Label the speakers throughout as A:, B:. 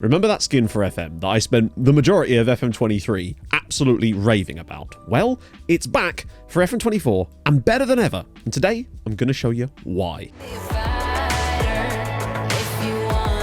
A: Remember that skin for FM that I spent the majority of FM23 absolutely raving about? Well, it's back for FM24 and better than ever. And today, I'm going to show you why.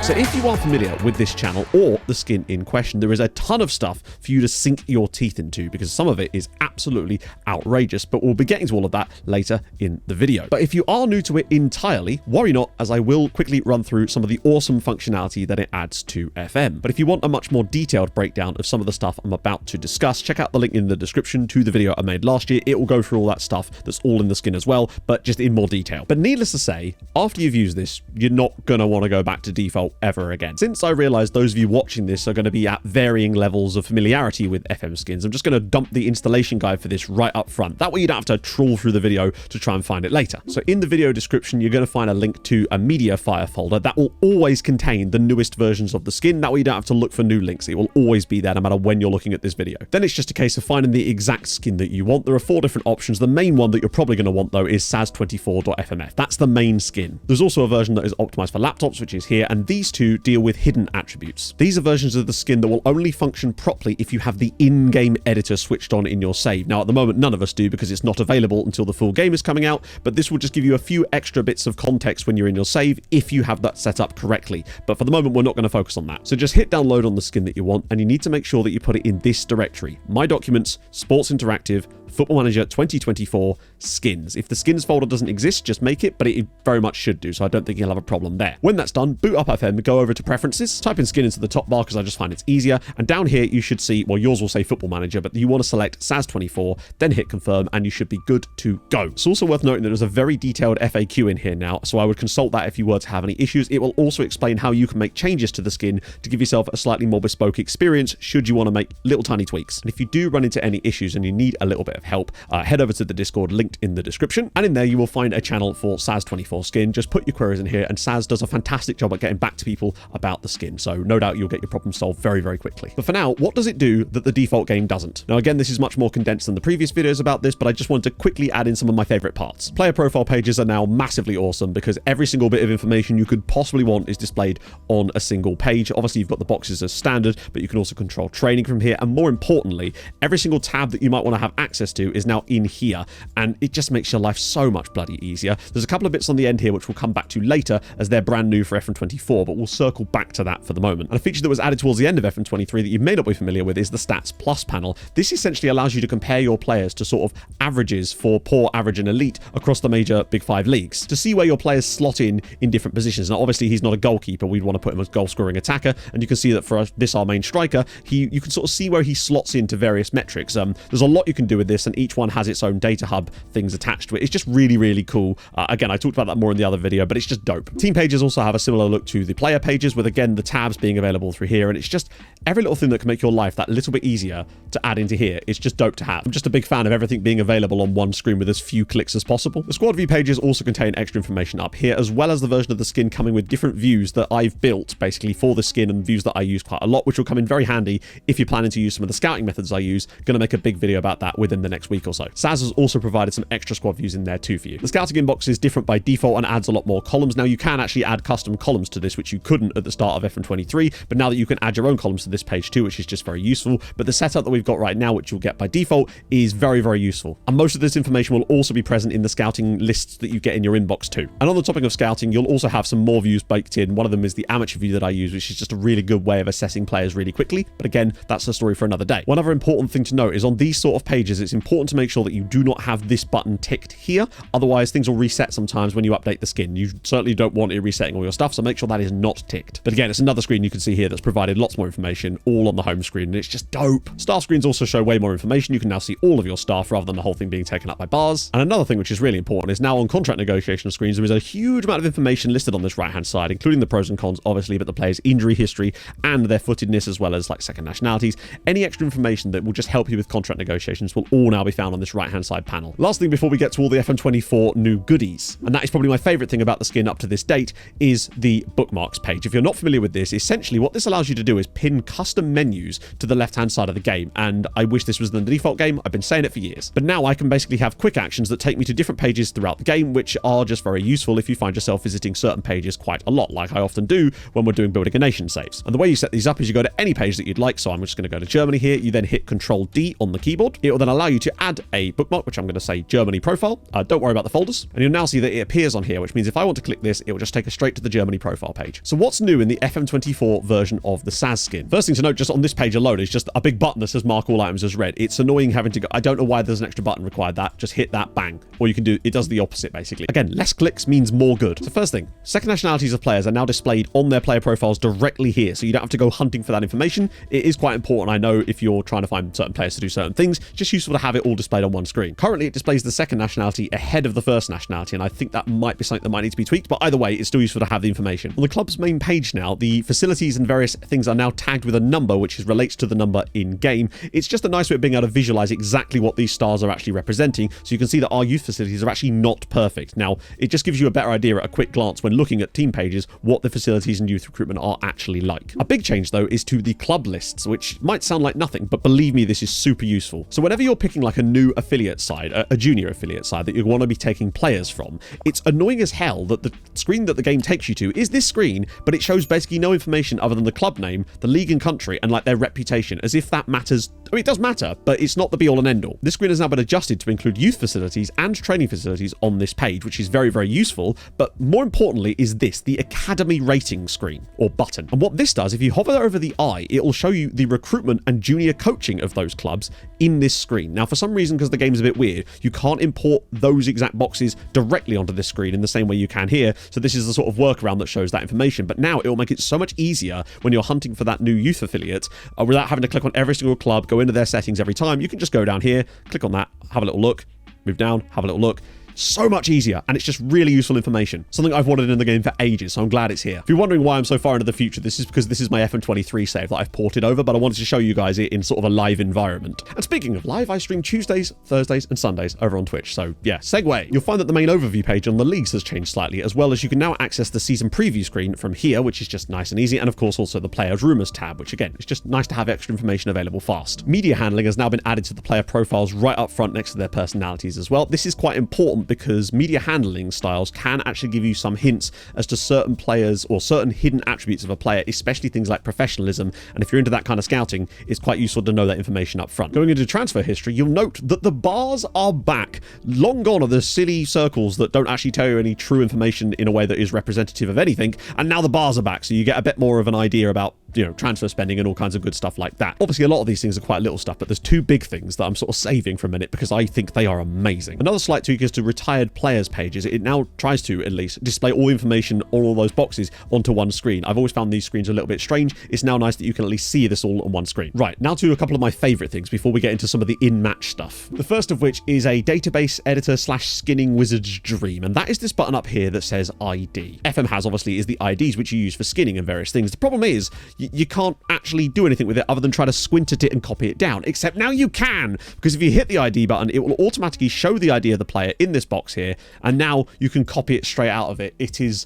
A: So if you are familiar with this channel or the skin in question, there is a ton of stuff for you to sink your teeth into because some of it is absolutely outrageous, but we'll be getting to all of that later in the video. But if you are new to it entirely, worry not, as I will quickly run through some of the awesome functionality that it adds to FM. But if you want a much more detailed breakdown of some of the stuff I'm about to discuss, check out the link in the description to the video I made last year. It will go through all that stuff that's all in the skin as well, but just in more detail. But needless to say, after you've used this, you're not going to want to go back to default ever again. Since I realized those of you watching this are going to be at varying levels of familiarity with FM skins, I'm just going to dump the installation guide for this right up front. That way you don't have to trawl through the video to try and find it later. So in the video description, you're going to find a link to a media file folder that will always contain the newest versions of the skin. That way you don't have to look for new links. It will always be there no matter when you're looking at this video. Then it's just a case of finding the exact skin that you want. There are 4 different options. The main one that you're probably going to want though is SAS24.fmf. That's the main skin. There's also a version that is optimized for laptops, which is here, and these two deal with hidden attributes. These are versions of the skin that will only function properly if you have the in-game editor switched on in your save. Now, at the moment, none of us do because it's not available until the full game is coming out, but this will just give you a few extra bits of context when you're in your save if you have that set up correctly. But for the moment, we're not going to focus on that. So just hit download on the skin that you want, and you need to make sure that you put it in this directory: My Documents, Sports Interactive, Football Manager 2024, Skins. If the skins folder doesn't exist, just make it, but it very much should do, so I don't think you'll have a problem there. When that's done, boot up FM, go over to Preferences, type in skin into the top bar because I just find it's easier, and down here you should see, well, yours will say Football Manager, but you want to select SAS24, then hit confirm, and you should be good to go. It's also worth noting that there's a very detailed FAQ in here now, so I would consult that if you were to have any issues. It will also explain how you can make changes to the skin to give yourself a slightly more bespoke experience should you want to make little tiny tweaks. And if you do run into any issues and you need a little bit of help, head over to the Discord linked in the description, and in there you will find a channel for SAS24 skin. Just put your queries in here, and SAS does a fantastic job at getting back to people about the skin, so no doubt you'll get your problem solved very, very quickly. But for now, what does it do that the default game doesn't? Now again, this is much more condensed than the previous videos about this, but I just wanted to quickly add in some of my favorite parts. Player profile pages are now massively awesome because every single bit of information you could possibly want is displayed on a single page. Obviously you've got the boxes as standard, but you can also control training from here, and more importantly, every single tab that you might want to have access to is now in here, and it just makes your life so much bloody easier. There's a couple of bits on the end here which we'll come back to later as they're brand new for FM24, but we'll circle back to that for the moment. And a feature that was added towards the end of FM23 that you may not be familiar with is the Stats Plus panel. This essentially allows you to compare your players to sort of averages for poor, average, and elite across the major Big 5 leagues to see where your players slot in different positions. Now, obviously, he's not a goalkeeper. We'd want to put him as goal-scoring attacker, and you can see that for this, our main striker, you can sort of see where he slots into various metrics. There's a lot you can do with this, and each one has its own data hub things attached to it. It's just really, really cool. Again, I talked about that more in the other video, but it's just dope. Team pages also have a similar look to the player pages, with again the tabs being available through here, and it's just every little thing that can make your life that little bit easier to add into here. It's just dope to have. I'm just a big fan of everything being available on one screen with as few clicks as possible. The squad view pages also contain extra information up here, as well as the version of the skin coming with different views that I've built basically for the skin, and views that I use quite a lot, which will come in very handy if you're planning to use some of the scouting methods I use. Going to make a big video about that within the next week or so. SAS has also provided some extra squad views in there too for you. The scouting inbox is different by default and adds a lot more columns. Now you can actually add custom columns to this, which you couldn't at the start of FM23, but now that you can add your own columns to this page too, which is just very useful. But the setup that we've got right now, which you'll get by default, is very, very useful. And most of this information will also be present in the scouting lists that you get in your inbox too. And on the topic of scouting, you'll also have some more views baked in. One of them is the amateur view that I use, which is just a really good way of assessing players really quickly. But again, that's a story for another day. One other important thing to note is on these sort of pages, it's important to make sure that you do not have this button ticked here. Otherwise, things will reset sometimes when you update the skin. You certainly don't want it resetting all your stuff, so make sure that is not ticked. But again, it's another screen you can see here that's provided lots more information, all on the home screen, and it's just dope. Staff screens also show way more information. You can now see all of your staff rather than the whole thing being taken up by bars. And another thing which is really important is now on contract negotiation screens, there is a huge amount of information listed on this right-hand side, including the pros and cons, obviously, but the player's injury history and their footedness, as well as like second nationalities. Any extra information that will just help you with contract negotiations will all now be found on this right-hand side panel. Last thing before we get to all the FM24 new goodies, and that is probably my favorite thing about the skin up to this date, is the bookmarks page. If you're not familiar with this, essentially what this allows you to do is pin custom menus to the left-hand side of the game, and I wish this was the default game. I've been saying it for years. But now I can basically have quick actions that take me to different pages throughout the game, which are just very useful if you find yourself visiting certain pages quite a lot, like I often do when we're doing building a nation saves. And the way you set these up is you go to any page that you'd like, so I'm just going to go to Germany here. You then hit Control D on the keyboard. It will then allow you to add a bookmark, which I'm going to say Germany profile. Don't worry about the folders. And you'll now see that it appears on here, which means if I want to click this, it will just take us straight to the Germany profile page. So what's new in the FM24 version of the SAS skin? First thing to note, just on this page alone, is just a big button that says mark all items as read. It's annoying having to go, I don't know why there's an extra button required that. Just hit that, bang. Or you can do, it does the opposite basically. Again, less clicks means more good. So first thing, second nationalities of players are now displayed on their player profiles directly here, so you don't have to go hunting for that information. It is quite important, I know, if you're trying to find certain players to do certain things. It's just useful to have it all displayed on one screen. Currently, it displays the second nationality ahead of the first nationality, and I think that might be something that might need to be tweaked, but either way, it's still useful to have the information. On the club's main page now, the facilities and various things are now tagged with a number, which relates to the number in-game. It's just a nice way of being able to visualize exactly what these stars are actually representing, so you can see that our youth facilities are actually not perfect. Now, it just gives you a better idea at a quick glance when looking at team pages what the facilities and youth recruitment are actually like. A big change, though, is to the club lists, which might sound like nothing, but believe me, this is super useful. So whenever you're picking like a new affiliate side, a junior affiliate side that you want to be taking players from, it's annoying as hell that the screen that the game takes you to is this screen, but it shows basically no information other than the club name, the league and country, and like their reputation, as if that matters. I mean, it does matter, but it's not the be all and end all. This screen has now been adjusted to include youth facilities and training facilities on this page, which is very, very useful. But more importantly is this, the academy rating screen or button. And what this does, if you hover over the eye, it will show you the recruitment and junior coaching of those clubs in this screen. Now, for some reason, because the game's a bit weird, you can't import those exact boxes directly onto this screen in the same way you can here. So this is the sort of workaround that shows that information. But now it will make it so much easier when you're hunting for that new youth affiliate without having to click on every single club, go into their settings every time. You can just go down here, click on that, have a little look, move down, have a little look. So much easier, and it's just really useful information. Something I've wanted in the game for ages, so I'm glad it's here. If you're wondering why I'm so far into the future, this is because this is my FM23 save that I've ported over, but I wanted to show you guys it in sort of a live environment. And speaking of live, I stream Tuesdays, Thursdays, and Sundays over on Twitch, so yeah, segue. You'll find that the main overview page on the leagues has changed slightly, as well as you can now access the season preview screen from here, which is just nice and easy, and of course also the players rumors tab, which again, it's just nice to have extra information available fast. Media handling has now been added to the player profiles right up front next to their personalities as well. This is quite important because media handling styles can actually give you some hints as to certain players or certain hidden attributes of a player, especially things like professionalism. And if you're into that kind of scouting, it's quite useful to know that information up front. Going into transfer history, you'll note that the bars are back. Long gone are the silly circles that don't actually tell you any true information in a way that is representative of anything. And now the bars are back, so you get a bit more of an idea about, you know, transfer spending and all kinds of good stuff like that. Obviously, a lot of these things are quite little stuff, but there's two big things that I'm sort of saving for a minute because I think they are amazing. Another slight tweak is to retired players pages. It now tries to, at least, display all information on all those boxes onto one screen. I've always found these screens a little bit strange. It's now nice that you can at least see this all on one screen. Right, now to a couple of my favorite things before we get into some of the in-match stuff. The first of which is a database editor / skinning wizard's dream, and that is this button up here that says ID. FM has, obviously, is the IDs which you use for skinning and various things. The problem is, you can't actually do anything with it other than try to squint at it and copy it down, except now you can, because if you hit the ID button, it will automatically show the ID of the player in this box here, and now you can copy it straight out of it. It is...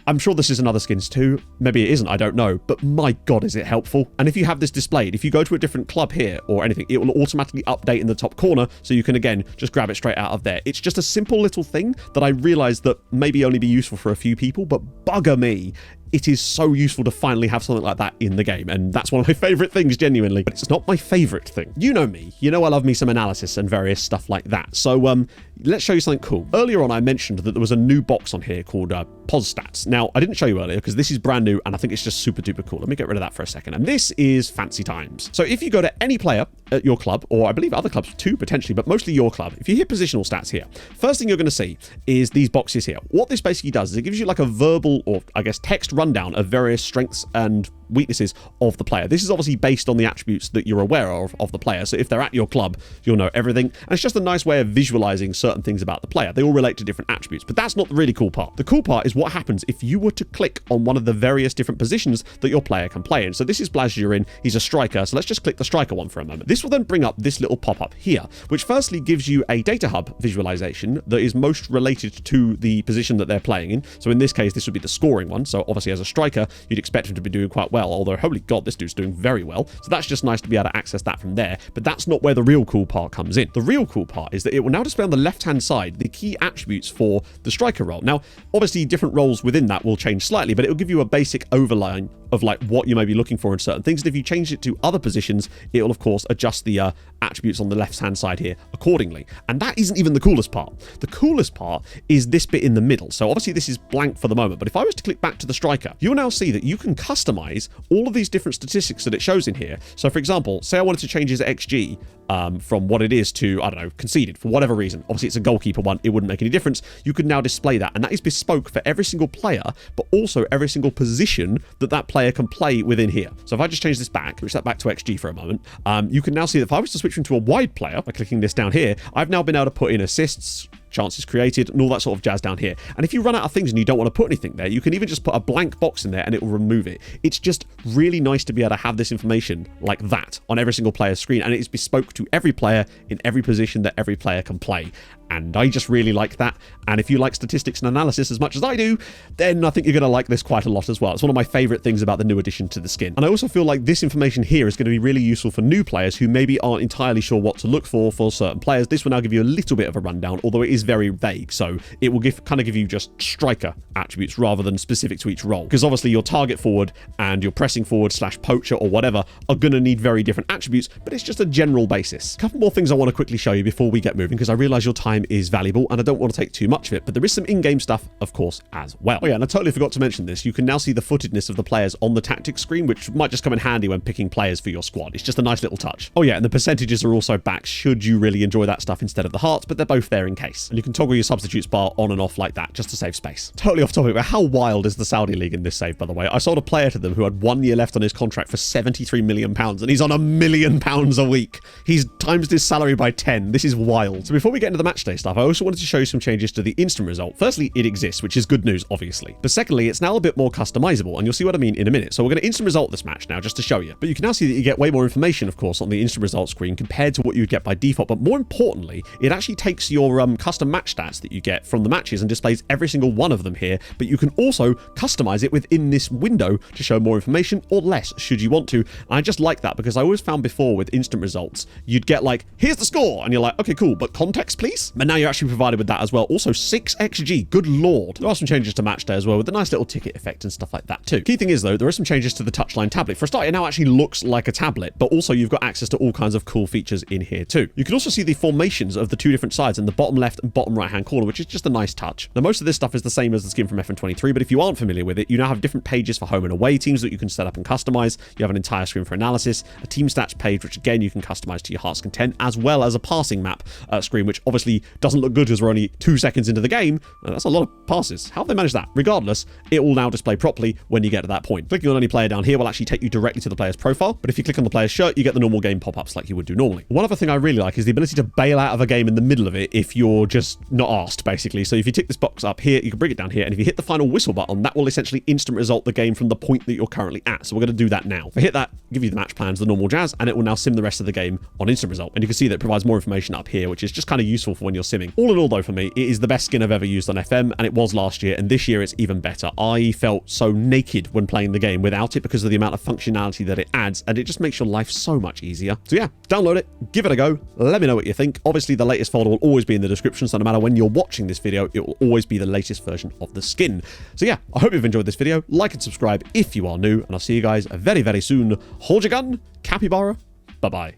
A: I'm sure this is in other skins too. Maybe it isn't, I don't know. But my God, is it helpful. And if you have this displayed, if you go to a different club here or anything, it will automatically update in the top corner. So you can, again, just grab it straight out of there. It's just a simple little thing that I realized that maybe only be useful for a few people, but bugger me, it is so useful to finally have something like that in the game. And that's one of my favorite things, genuinely. But it's not my favorite thing. You know me. You know I love me some analysis and various stuff like that. So let's show you something cool. Earlier on, I mentioned that there was a new box on here called Pos Stats. Now, I didn't show you earlier because this is brand new and I think it's just super duper cool. Let me get rid of that for a second. And this is fancy times. So if you go to any player at your club, or I believe other clubs too, potentially, but mostly your club, if you hit positional stats here, first thing you're going to see is these boxes here. What this basically does is it gives you like a verbal or I guess text rundown of various strengths and weaknesses of the player. This is obviously based on the attributes that you're aware of the player. So if they're at your club, you'll know everything. And it's just a nice way of visualizing certain things about the player. They all relate to different attributes, but that's not the really cool part. The cool part is what happens if you were to click on one of the various different positions that your player can play in. So this is Blazjurin. He's a striker. So let's just click the striker one for a moment. This will then bring up this little pop-up here, which firstly gives you a data hub visualization that is most related to the position that they're playing in. So in this case, this would be the scoring one. So obviously as a striker, you'd expect him to be doing quite well, although holy God, this dude's doing very well. So that's just nice to be able to access that from there, but that's not where the real cool part comes in. The real cool part is that it will now display on the left-hand side the key attributes for the striker role. Now, obviously different roles within that will change slightly, but it will give you a basic overline of like what you may be looking for in certain things. And if you change it to other positions, it will of course adjust the attributes on the left-hand side here accordingly. And that isn't even the coolest part. The coolest part is this bit in the middle. So obviously this is blank for the moment, but if I was to click back to the striker, you'll now see that you can customize all of these different statistics that it shows in here. So for example, say I wanted to change his XG from what it is to, I don't know, conceded for whatever reason. Obviously it's a goalkeeper one, it wouldn't make any difference. You could now display that, and that is bespoke for every single player, but also every single position that player can play within here. So if I just change this back, switch that back to XG for a moment, you can now see that if I was to switch into a wide player by clicking this down here, I've now been able to put in assists, chances created, and all that sort of jazz down here. And if you run out of things and you don't want to put anything there, you can even just put a blank box in there and it will remove it. It's just really nice to be able to have this information like that on every single player's screen, and it is bespoke to every player in every position that every player can play. And I just really like that. And if you like statistics and analysis as much as I do, then I think you're going to like this quite a lot as well. It's one of my favorite things about the new addition to the skin. And I also feel like this information here is going to be really useful for new players who maybe aren't entirely sure what to look for certain players. This will now give you a little bit of a rundown, although it is very vague. So it will kind of give you just striker attributes rather than specific to each role. Because obviously your target forward and your pressing forward / poacher or whatever are going to need very different attributes, but it's just a general basis. A couple more things I want to quickly show you before we get moving, because I realize your time is valuable and I don't want to take too much of it, but there is some in-game stuff, of course, as well. Oh yeah, and I totally forgot to mention this. You can now see the footedness of the players on the tactics screen, which might just come in handy when picking players for your squad. It's just a nice little touch. Oh yeah, and the percentages are also back should you really enjoy that stuff instead of the hearts, but they're both there in case. And you can toggle your substitutes bar on and off like that just to save space. Totally off topic, but how wild is the Saudi League in this save, by the way? I sold a player to them who had 1 year left on his contract for £73 million, and he's on £1 million a week. He's times his salary by 10. This is wild. So before we get into the matchday stuff, I also wanted to show you some changes to the instant result. Firstly, it exists, which is good news, obviously. But secondly, it's now a bit more customizable, and you'll see what I mean in a minute. So we're going to instant result this match now, just to show you. But you can now see that you get way more information, of course, on the instant result screen compared to what you'd get by default. But more importantly, it actually takes your custom match stats that you get from the matches and displays every single one of them here. But you can also customize it within this window to show more information or less, should you want to. And I just like that because I always found before with instant results, you'd get like, here's the score, and you're like, okay, cool, but context, please? But now you're actually provided with that as well. Also 6xg, good lord. There are some changes to match day as well with the nice little ticket effect and stuff like that too. Key thing is though, there are some changes to the touchline tablet. For a start, it now actually looks like a tablet, but also you've got access to all kinds of cool features in here too. You can also see the formations of the two different sides in the bottom left and bottom right hand corner, which is just a nice touch. Now most of this stuff is the same as the skin from FM23, but if you aren't familiar with it, you now have different pages for home and away teams that you can set up and customize. You have an entire screen for analysis, a team stats page, which again you can customize to your heart's content, as well as a passing map screen, which obviously doesn't look good because we're only 2 seconds into the game. That's a lot of passes. How have they managed that? Regardless, it will now display properly when you get to that point. Clicking on any player down here will actually take you directly to the player's profile, but if you click on the player's shirt, you get the normal game pop-ups like you would do normally. One other thing I really like is the ability to bail out of a game in the middle of it if you're just not asked, basically. So if you tick this box up here, you can bring it down here, and if you hit the final whistle button, that will essentially instant result the game from the point that you're currently at. So we're going to do that now. If I hit that, give you the match plans, the normal jazz, and it will now sim the rest of the game on instant result. And you can see that it provides more information up here, which is just kind of useful for when you're simming. All in all though, for me, it is the best skin I've ever used on FM, and it was last year, and this year it's even better. I felt so naked when playing the game without it because of the amount of functionality that it adds, and it just makes your life so much easier. So yeah, download it, give it a go, let me know what you think. Obviously the latest folder will always be in the description, so no matter when you're watching this video, it will always be the latest version of the skin. So yeah, I hope you've enjoyed this video. Like and subscribe if you are new, and I'll see you guys very, very soon. Hold your gun, capybara, bye-bye.